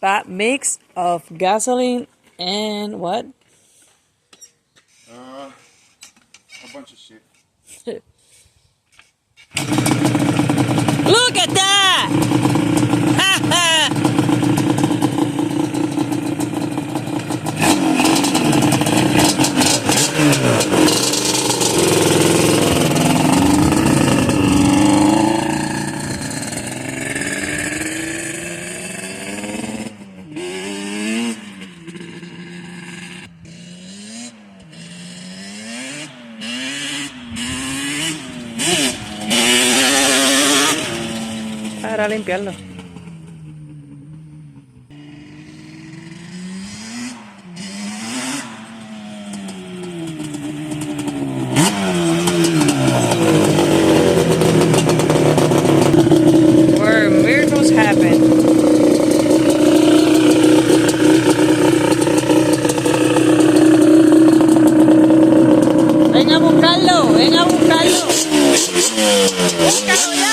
bad mix of gasoline and what? A bunch of shit. Look at that! Para limpiarlo. Where miracles happen. Ven a buscarlo, ven a buscarlo. Búscalo ya.